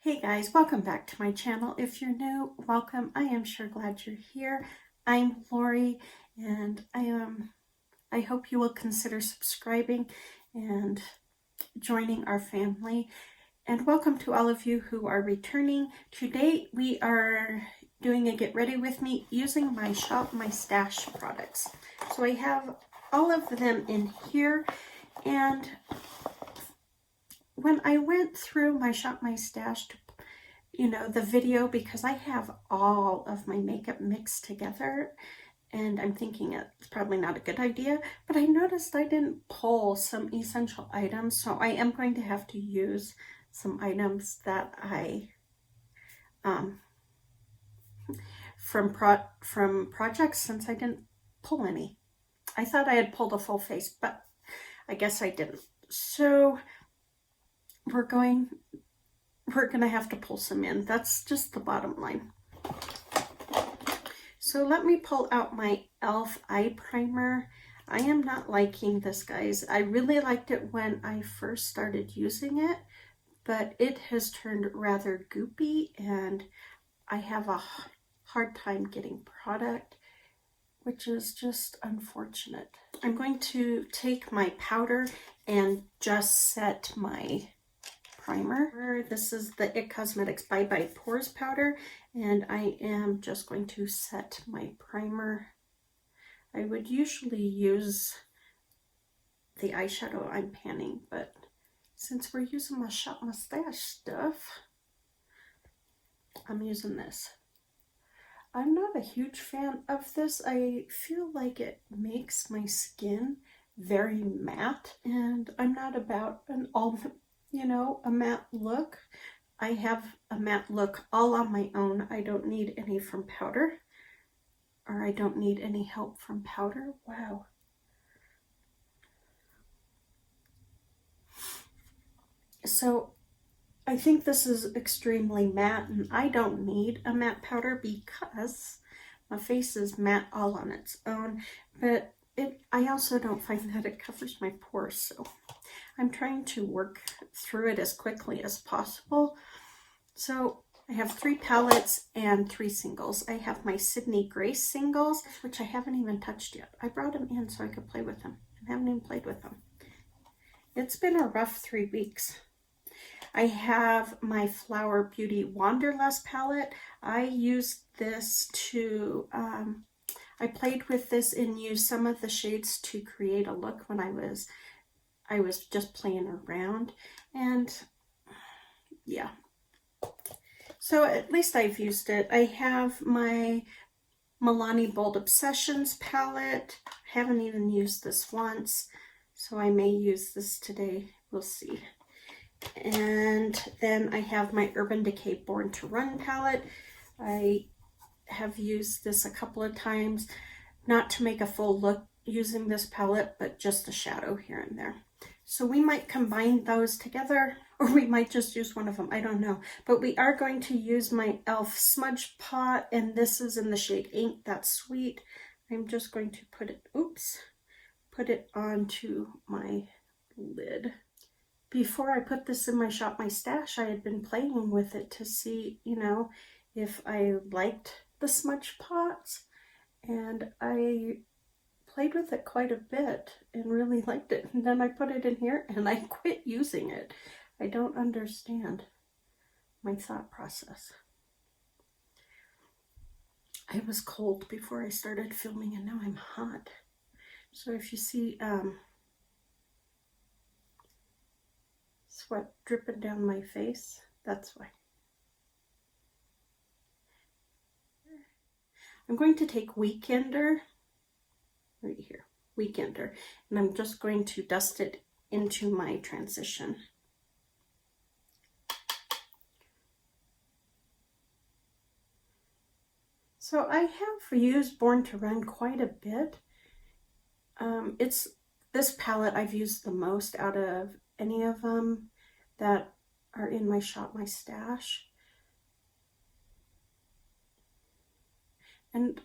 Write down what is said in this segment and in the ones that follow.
Hey guys, welcome back to my channel. If you're new, welcome. I am sure glad you're here. I'm Lori, and I hope you will consider subscribing and joining our family. And welcome to all of you who are returning. Today we are doing a get ready with me using my Shop My Stash products. So I have all of them in here, and when I went through my Shop My Stash to the video, because I have all of my makeup mixed together, and I'm thinking it's probably not a good idea, but I noticed I didn't pull some essential items, so I am going to have to use some items that I from projects, since I didn't pull any. I thought I had pulled a full face, but I guess I didn't. So we're going to have to pull some in. That's just the bottom line. So let me pull out my e.l.f. eye primer. I am not liking this, guys. I really liked it when I first started using it, but it has turned rather goopy, and I have a hard time getting product, which is just unfortunate. I'm going to take my powder and just set my primer. This is the IT Cosmetics Bye Bye Pores powder, and I am just going to set my primer. I would usually use the eyeshadow I'm panning, but since we're using my Shop My Stash stuff, I'm using this. I'm not a huge fan of this. I feel like it makes my skin very matte, and I'm not about an a matte look. I have a matte look all on my own. I don't need any from powder, or I don't need any help from powder. Wow. So I think this is extremely matte, and I don't need a matte powder because my face is matte all on its own, but I also don't find that it covers my pores, so I'm trying to work through it as quickly as possible. So I have 3 palettes and 3 singles. I have my Sydney Grace singles, which I haven't even touched yet. I brought them in so I could play with them. I haven't even played with them. It's been a rough 3 weeks. I have my Flower Beauty Wanderlust palette. I used this to, I played with this and used some of the shades to create a look when I was just playing around, and yeah. So at least I've used it. I have my Milani Bold Obsessions palette. Haven't even used this once, so I may use this today. We'll see. And then I have my Urban Decay Born to Run palette. I have used this a couple of times, not to make a full look using this palette, but just a shadow here and there. So we might combine those together, or we might just use one of them. I don't know. But we are going to use my e.l.f. Smudge Pot, and this is in the shade Ain't That Sweet. I'm just going to put it onto my lid. Before I put this in my Shop My Stash, I had been playing with it to see, if I liked the smudge pots, and I played with it quite a bit and really liked it. And then I put it in here and I quit using it. I don't understand my thought process. I was cold before I started filming, and now I'm hot. So if you see sweat dripping down my face, that's why. I'm going to take Weekender, right here, Weekender, and I'm just going to dust it into my transition. So I have used Born to Run quite a bit. It's this palette I've used the most out of any of them that are in my Shop My Stash. And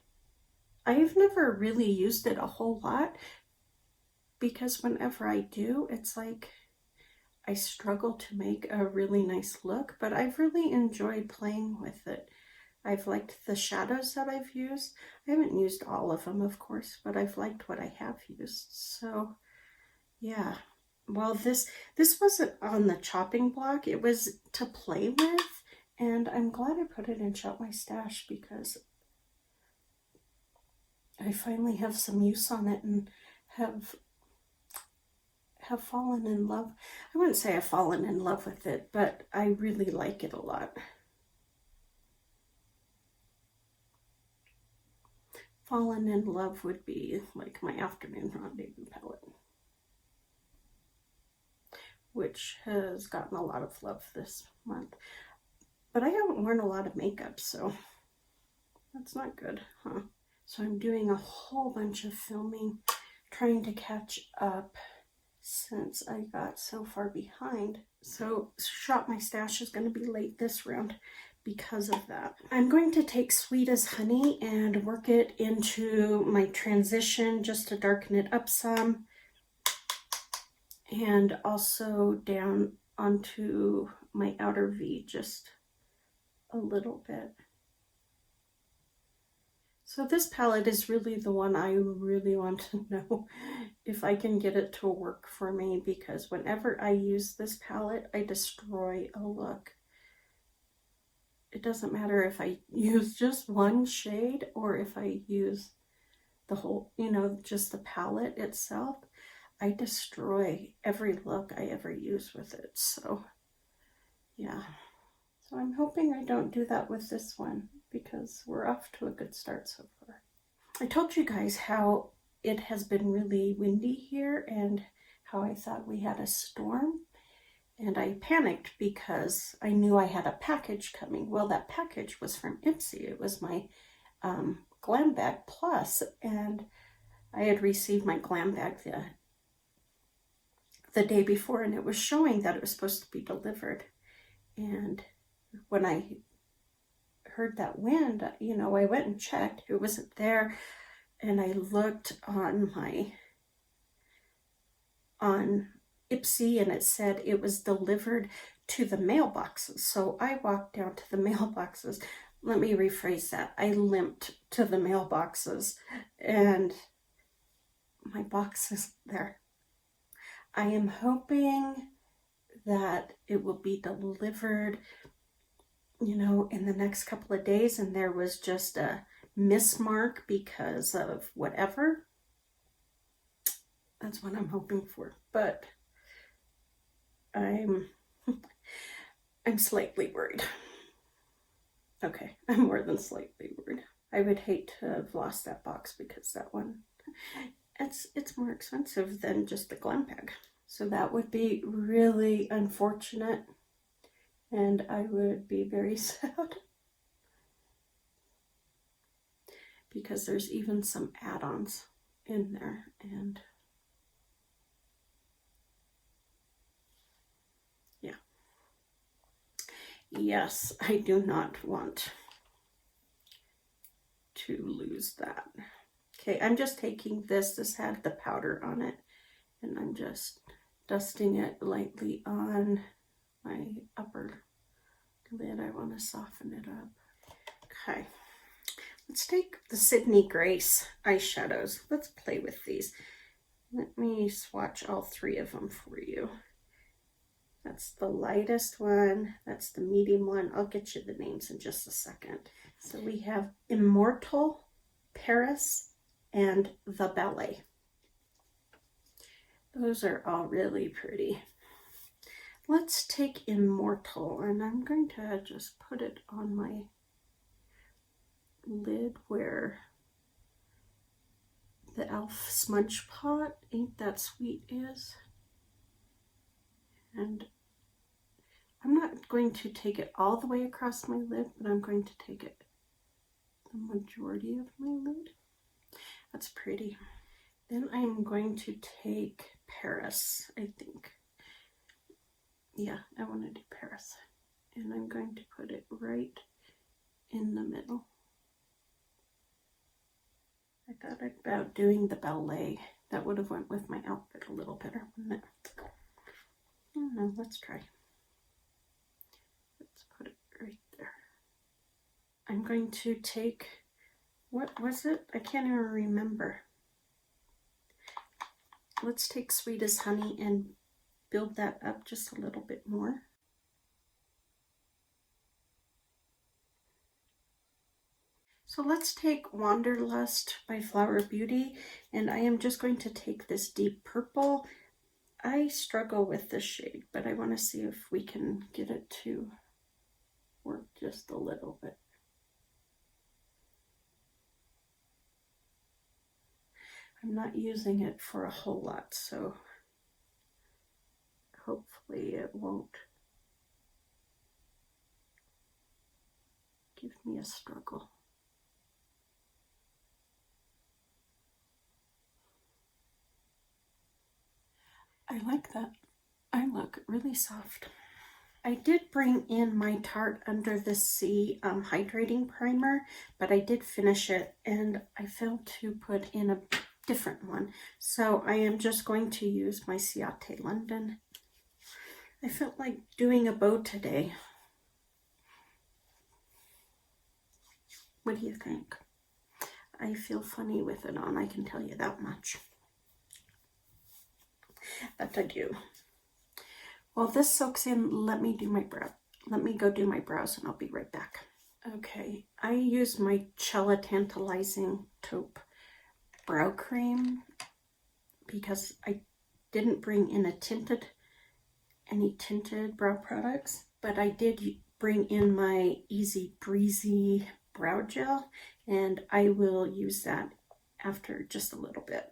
I've never really used it a whole lot, because whenever I do, it's like I struggle to make a really nice look, but I've really enjoyed playing with it. I've liked the shadows that I've used. I haven't used all of them, of course, but I've liked what I have used. So yeah, well, this wasn't on the chopping block. It was to play with, and I'm glad I put it in Shop My Stash because I finally have some use on it and have fallen in love. I wouldn't say I've fallen in love with it, but I really like it a lot. Fallen in love would be like my Afternoon Rendezvous palette, which has gotten a lot of love this month. But I haven't worn a lot of makeup, so that's not good, huh? So I'm doing a whole bunch of filming, trying to catch up since I got so far behind. So Shop My Stash is going to be late this round because of that. I'm going to take Sweet as Honey and work it into my transition just to darken it up some, and also down onto my outer V just a little bit. So this palette is really the one I really want to know if I can get it to work for me, because whenever I use this palette, I destroy a look. It doesn't matter if I use just one shade or if I use the whole, you know, just the palette itself. I destroy every look I ever use with it. So yeah. So I'm hoping I don't do that with this one, because we're off to a good start so far. I told you guys how it has been really windy here and how I thought we had a storm, and I panicked because I knew I had a package coming. Well, that package was from Ipsy. It was my Glam Bag Plus, and I had received my Glam Bag the day before, and it was showing that it was supposed to be delivered. And when I heard that wind, you know, I went and checked. It wasn't there. And I looked on Ipsy, and it said it was delivered to the mailboxes. So I walked down to the mailboxes. Let me rephrase that. I limped to the mailboxes, and my box is there. I am hoping that it will be delivered, you know, in the next couple of days, and there was just a mismark because of whatever. That's what I'm hoping for, but I'm slightly worried. Okay, I'm more than slightly worried. I would hate to have lost that box, because that one, it's more expensive than just the Glam Bag. So that would be really unfortunate, and I would be very sad, because there's even some add-ons in there, and yeah. Yes, I do not want to lose that. Okay, I'm just taking this had the powder on it, and I'm just dusting it lightly on my upper lid. I want to soften it up. Okay, let's take the Sydney Grace eyeshadows. Let's play with these. Let me swatch all three of them for you. That's the lightest one. That's the medium one. I'll get you the names in just a second. So we have Immortal, Paris, and The Ballet. Those are all really pretty. Let's take Immortal, and I'm going to just put it on my lid where the e.l.f. smudge pot, Ain't That Sweet, is. And I'm not going to take it all the way across my lid, but I'm going to take it the majority of my lid. That's pretty. Then I'm going to take Paris, I think. Yeah, I want to do Paris. And I'm going to put it right in the middle. I thought about doing the ballet. That would have went with my outfit a little better, wouldn't it? Oh no, let's try. Let's put it right there. I'm going to take, what was it? I can't even remember. Let's take Sweet as Honey and build that up just a little bit more. So let's take Wanderlust by Flower Beauty, and I am just going to take this deep purple. I struggle with this shade, but I want to see if we can get it to work just a little bit. I'm not using it for a whole lot, so hopefully it won't give me a struggle. I like that. I look really soft. I did bring in my Tarte Under the Sea hydrating primer, but I did finish it and I failed to put in a different one. So I am just going to use my Ciate London. I felt like doing a bow today. What do you think? I feel funny with it on, I can tell you that much. That I do. While this soaks in, let me do my brow. Let me go do my brows and I'll be right back. Okay, I use my Cella Tantalizing Taupe brow cream because I didn't bring in any tinted brow products, but I did bring in my Easy Breezy brow gel, and I will use that after just a little bit.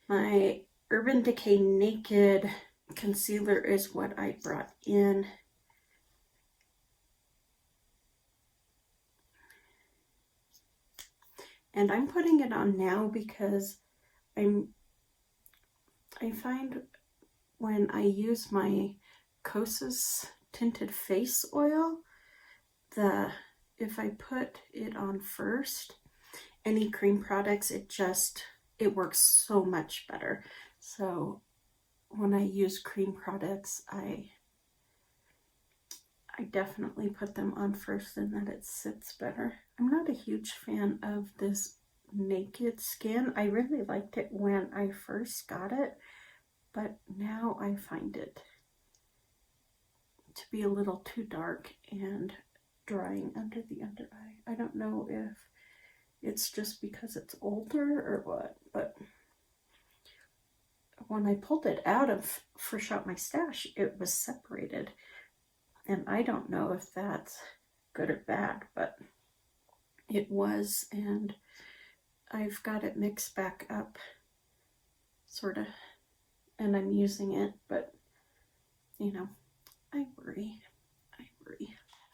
My Urban Decay Naked concealer is what I brought in. And I'm putting it on now because I find when I use my Kosas tinted face oil, if I put it on first, any cream products, it works so much better. So when I use cream products, I definitely put them on first and that it sits better. I'm not a huge fan of this Naked Skin. I really liked it when I first got it, but now I find it to be a little too dark and drying under the under eye. I don't know if it's just because it's older or what, but when I pulled it out of Fresh Out My Stash, it was separated. And I don't know if that's good or bad, but it was, and I've got it mixed back up, sort of, and I'm using it, but, you know, I worry.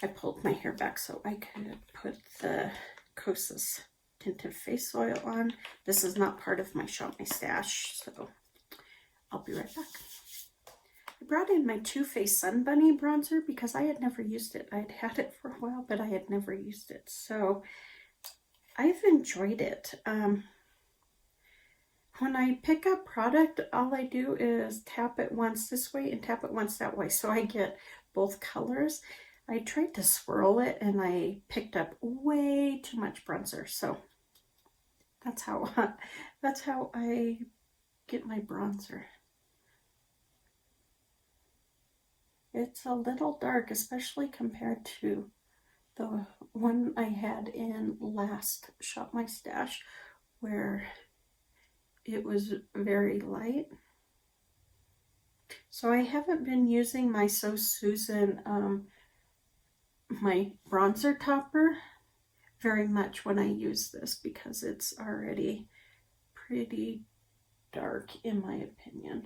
I pulled my hair back so I could put the Kosas tinted face oil on. This is not part of my Shop My Stash, so I'll be right back. I brought in my Too Faced Sun Bunny bronzer because I had never used it. I'd had it for a while, but I had never used it. So I've enjoyed it. When I pick up product, all I do is tap it once this way and tap it once that way. So I get both colors. I tried to swirl it and I picked up way too much bronzer. So that's how I get my bronzer. It's a little dark, especially compared to the one I had in last Shop My Stash, where it was very light. So I haven't been using my So Susan, my bronzer topper very much when I use this because it's already pretty dark in my opinion.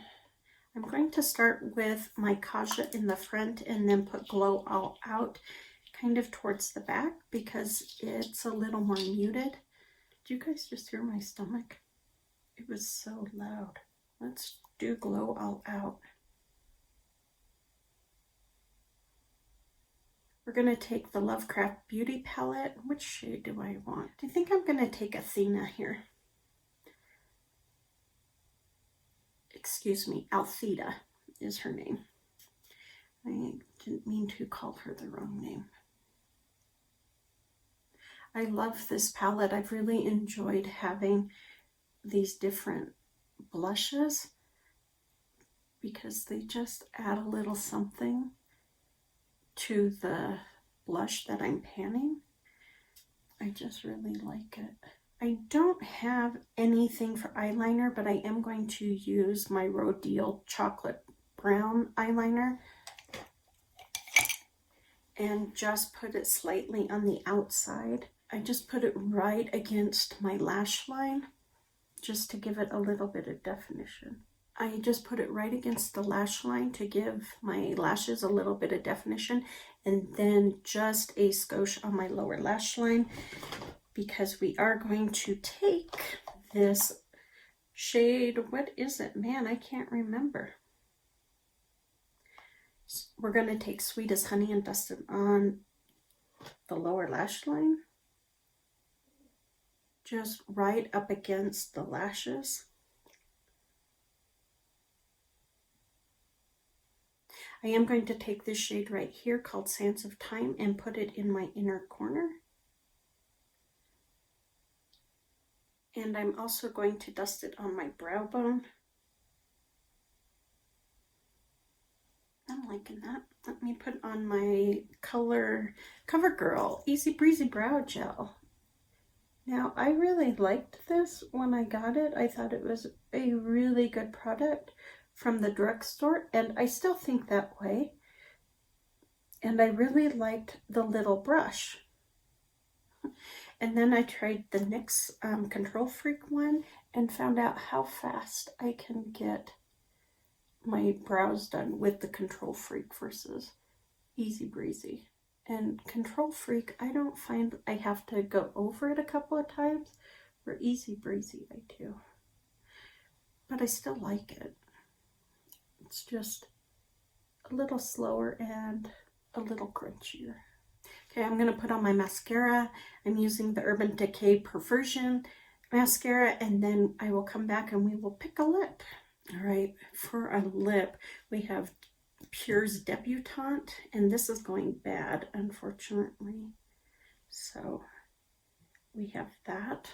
I'm going to start with my Kaja in the front and then put Glow All Out kind of towards the back because it's a little more muted. Did you guys just hear my stomach? It was so loud. Let's do Glow All Out. We're going to take the Lovecraft Beauty palette. Which shade do I want? I think I'm going to take Athena here. Excuse me, Althea is her name. I didn't mean to call her the wrong name. I love this palette. I've really enjoyed having these different blushes because they just add a little something to the blush that I'm panning. I just really like it. I don't have anything for eyeliner, but I am going to use my Rodial Chocolate Brown eyeliner and just put it slightly on the outside. I just put it right against my lash line just to give it a little bit of definition. I just put it right against the lash line to give my lashes a little bit of definition, and then just a skosh on my lower lash line, because we are going to take this shade, what is it? Man, I can't remember. We're going to take Sweet as Honey and dust it on the lower lash line, just right up against the lashes. I am going to take this shade right here called Sands of Time and put it in my inner corner. And I'm also going to dust it on my brow bone. I'm liking that. Let me put on my CoverGirl Easy Breezy Brow Gel. Now, I really liked this when I got it. I thought it was a really good product from the drugstore, and I still think that way. And I really liked the little brush. And then I tried the NYX Control Freak one and found out how fast I can get my brows done with the Control Freak versus Easy Breezy. And Control Freak, I don't find I have to go over it a couple of times. For Easy Breezy, I do. But I still like it. It's just a little slower and a little crunchier. Okay, I'm going to put on my mascara. I'm using the Urban Decay Perversion mascara, and then I will come back and we will pick a lip. All right, for a lip, we have Pure's Debutante, and this is going bad, unfortunately. So we have that.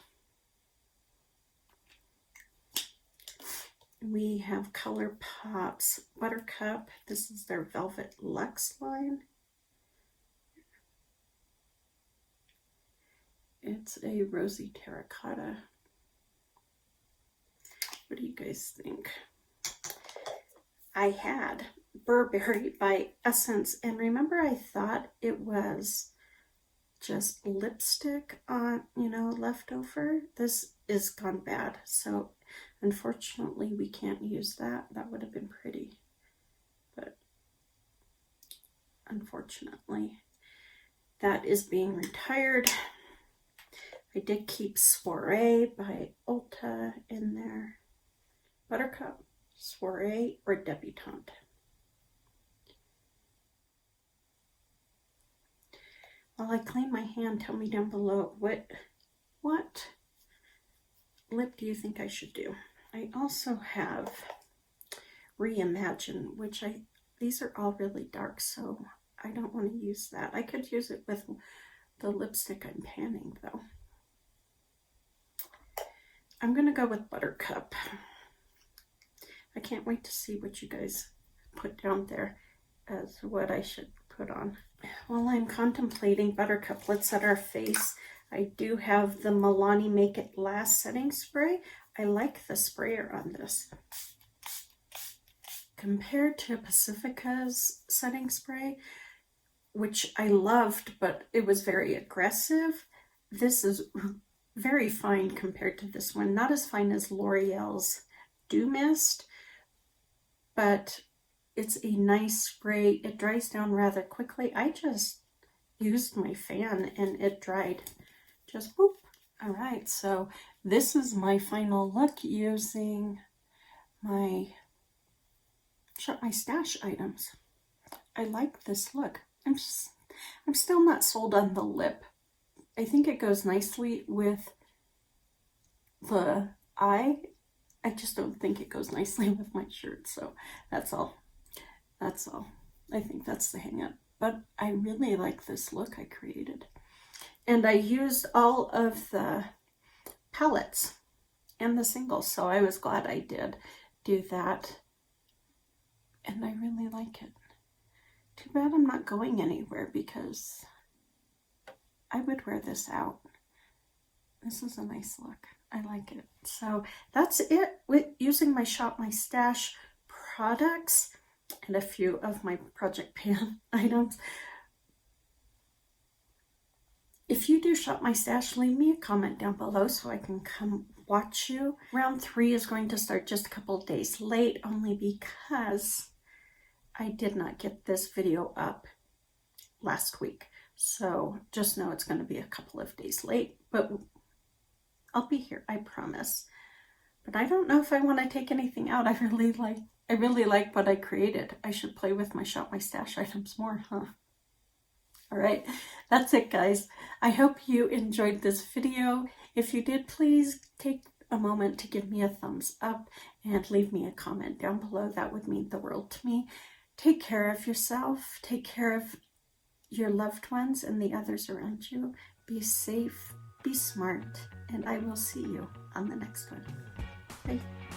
We have ColourPop's Buttercup. This is their Velvet Luxe line. It's a rosy terracotta. What do you guys think? I had Burberry by Essence, and remember I thought it was just lipstick on, leftover. This is gone bad, so unfortunately we can't use that. That would have been pretty, but unfortunately that is being retired. I did keep Soiree by Ulta in there. Buttercup, Soiree, or Debutante. While I clean my hand, tell me down below what lip do you think I should do? I also have Reimagine, which these are all really dark, so I don't want to use that. I could use it with the lipstick I'm panning though. I'm gonna go with Buttercup. I can't wait to see what you guys put down there as what I should put on. While I'm contemplating Buttercup, let's set our face. I do have the Milani Make It Last setting spray. I like the sprayer on this. Compared to Pacifica's setting spray, which I loved, but it was very aggressive, this is very fine compared to this one. Not as fine as L'Oreal's Dew Mist, but it's a nice spray. It dries down rather quickly. I just used my fan and it dried. Just whoop. All right, so this is my final look using my stash items. I like this look. I'm still not sold on the lip. I think it goes nicely with the eye. I just don't think it goes nicely with my shirt, so that's all. That's all. I think that's the hang up. But I really like this look I created. And I used all of the palettes and the singles, so I was glad I did do that. And I really like it. Too bad I'm not going anywhere because I would wear this out. This is a nice look. I like it. So that's it with using my Shop My Stash products and a few of my Project Pan items. If you do Shop My Stash, leave me a comment down below so I can come watch you. Round 3 is going to start just a couple days late, only because I did not get this video up last week. So just know it's going to be a couple of days late, but I'll be here, I promise. But I don't know if I want to take anything out. I really like what I created. I should play with my Shop My Stash items more, huh? All right, that's it, guys. I hope you enjoyed this video. If you did, please take a moment to give me a thumbs up and leave me a comment down below. That would mean the world to me. Take care of yourself. Take care of your loved ones and the others around you. Be safe, be smart, and I will see you on the next one. Bye.